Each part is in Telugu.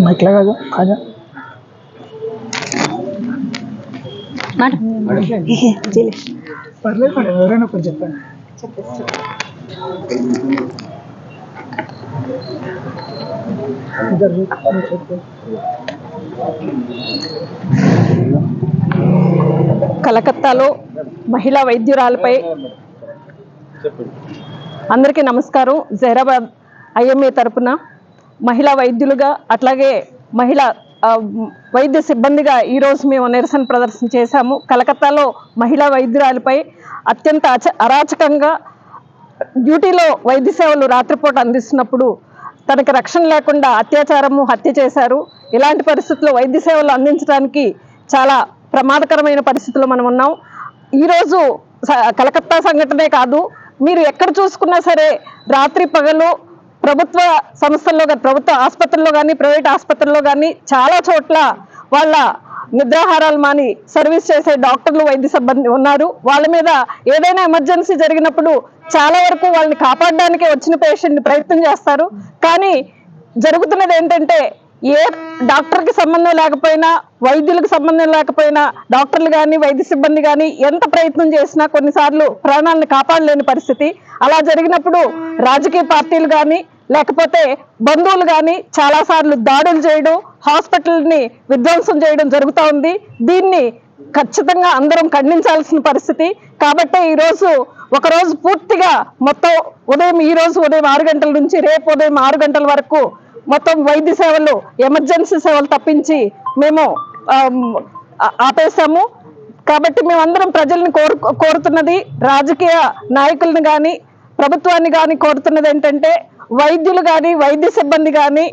మైక్ लगा दो आजा పర్లేదు మేడం ఎవరైనా ఒకరు చెప్పండి కలకత్తాలో మహిళా వైద్యురాలపై అందరికీ నమస్కారం. జైరాబాద్ ఐఎంఏ తరపున మహిళా వైద్యులుగా అట్లాగే మహిళా వైద్య సిబ్బందిగా ఈరోజు మేము నిరసన ప్రదర్శన చేశాము. కలకత్తాలో మహిళా వైద్యురాలపై అత్యంత అరాచకంగా డ్యూటీలో వైద్య సేవలు రాత్రిపూట అందిస్తున్నప్పుడు తనకు రక్షణ లేకుండా అత్యాచారము, హత్య చేశారు. ఇలాంటి పరిస్థితుల్లో వైద్య సేవలు అందించడానికి చాలా ప్రమాదకరమైన పరిస్థితుల్లో మనం ఉన్నాం. ఈరోజు కలకత్తా సంఘటనే కాదు, మీరు ఎక్కడ చూసుకున్నా సరే రాత్రి పగలు ప్రభుత్వ సంస్థల్లో కానీ, ప్రభుత్వ ఆసుపత్రుల్లో కానీ, ప్రైవేట్ ఆసుపత్రుల్లో కానీ చాలా చోట్ల వాళ్ళ నిద్రాహారాలు మాని సర్వీస్ చేసే డాక్టర్లు, వైద్య సిబ్బంది ఉన్నారు. వాళ్ళ మీద ఏదైనా ఎమర్జెన్సీ జరిగినప్పుడు చాలా వరకు వాళ్ళని కాపాడడానికి వచ్చిన పేషెంట్ని ప్రయత్నం చేస్తారు. కానీ జరుగుతున్నది ఏంటంటే ఏ డాక్టర్కి సంబంధం లేకపోయినా, వైద్యులకు సంబంధం లేకపోయినా డాక్టర్లు కానీ వైద్య సిబ్బంది కానీ ఎంత ప్రయత్నం చేసినా కొన్నిసార్లు ప్రాణాలను కాపాడలేని పరిస్థితి. అలా జరిగినప్పుడు రాజకీయ పార్టీలు కానీ లేకపోతే బంధువులు కానీ చాలాసార్లు దాడులు చేయడం, హాస్పిటల్ని విధ్వంసం చేయడం జరుగుతూ ఉంది. దీన్ని ఖచ్చితంగా అందరం ఖండించాల్సిన పరిస్థితి. కాబట్టి ఈరోజు ఒకరోజు పూర్తిగా మొత్తం ఈరోజు ఉదయం 6 గంటల నుంచి రేపు ఉదయం 6 గంటల వరకు మొత్తం వైద్య సేవలు, ఎమర్జెన్సీ సేవలు తప్పించి మేము ఆపేశాము. కాబట్టి మేమందరం ప్రజల్ని కోరుతున్నది, రాజకీయ నాయకులను కానీ ప్రభుత్వాన్ని కానీ కోరుతున్నది ఏంటంటే వైద్యులు కానీ వైద్య సిబ్బంది కానీ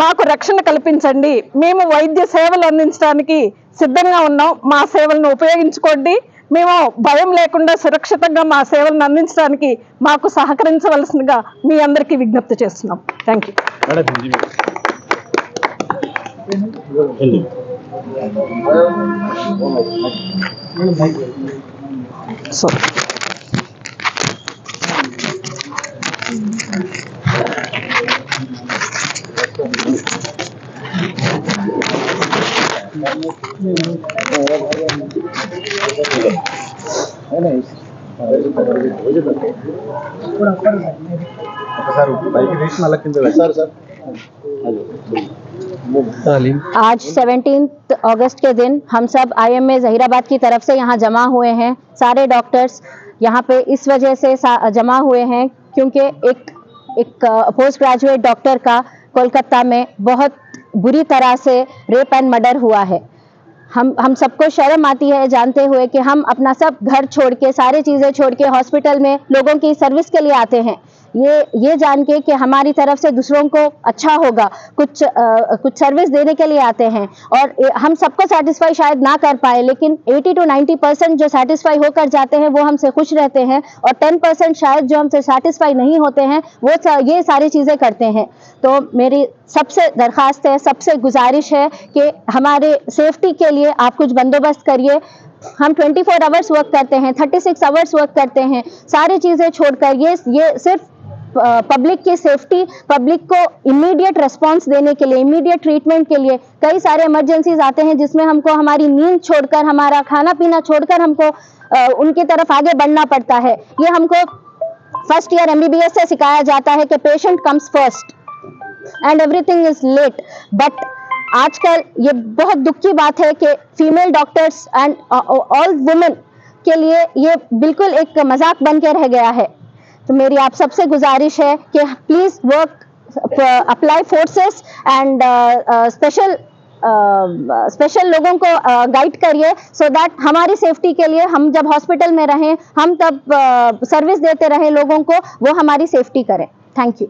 మాకు రక్షణ కల్పించండి. మేము వైద్య సేవలు అందించడానికి సిద్ధంగా ఉన్నాం. మా సేవలను ఉపయోగించుకోండి. మేము భయం లేకుండా సురక్షితంగా మా సేవలను అందించడానికి మాకు సహకరించవలసిందిగా మీ అందరికీ విజ్ఞప్తి చేస్తున్నాం. Thank you. आज 17 अगस्त के दिन हम सब आईएमए जहीराबाद की तरफ से यहाँ जमा हुए हैं. सारे डॉक्टर्स यहाँ पे इस वजह से जमा हुए हैं क्योंकि एक पोस्ट ग्रेजुएट डॉक्टर का कोलकाता में बहुत बुरी तरह से रेप एंड मर्डर हुआ है. हम सबको शर्म आती है जानते हुए कि हम अपना सब घर छोड़ के, सारी चीज़ें छोड़ के हॉस्पिटल में लोगों की सर्विस के लिए आते हैं. ये जान के कि हमारी तरफ से दूसरों को अच्छा होगा, कुछ सर्विस देने के लिए आते हैं. और हम सबको सेटिस्फाई शायद ना कर पाए, लेकिन 80 to 90% जो सेटिस्फाई होकर जाते हैं वो हमसे खुश रहते हैं, और 10% शायद जो हमसे सेटिस्फाई नहीं होते हैं वो ये सारी चीज़ें करते हैं. तो मेरी सबसे दरख्वास्त है, सबसे गुजारिश है कि हमारे सेफ्टी के लिए आप कुछ बंदोबस्त करिए. हम 24 आवर्स वर्क करते हैं, 36 आवर्स वर्क करते हैं. सारी चीज़ें छोड़कर ये सिर्फ पब्लिक की सेफ्टी, पब्लिक को इमीडिएट रिस्पांस देने के लिए, इमीडिएट ट्रीटमेंट के लिए कई सारे इमरजेंसीज आते हैं जिसमें हमको हमारी नींद छोड़कर, हमारा खाना पीना छोड़कर हमको उनकी तरफ आगे बढ़ना पड़ता है. ये हमको फर्स्ट ईयर MBBS से सिखाया जाता है कि patient comes first and everything is late. But आजकल ये बहुत दुख की बात है कि female doctors and all women के लिए ये बिल्कुल एक मजाक बन के रह गया है. तो मेरी आप सबसे गुजारिश है कि please work, apply forces and special लोगों को गाइड करिए सो दैट हमारी सेफ्टी के लिए हम जब हॉस्पिटल में रहें, हम तब सर्विस देते रहें लोगों को, वो हमारी सेफ्टी करें. Thank you.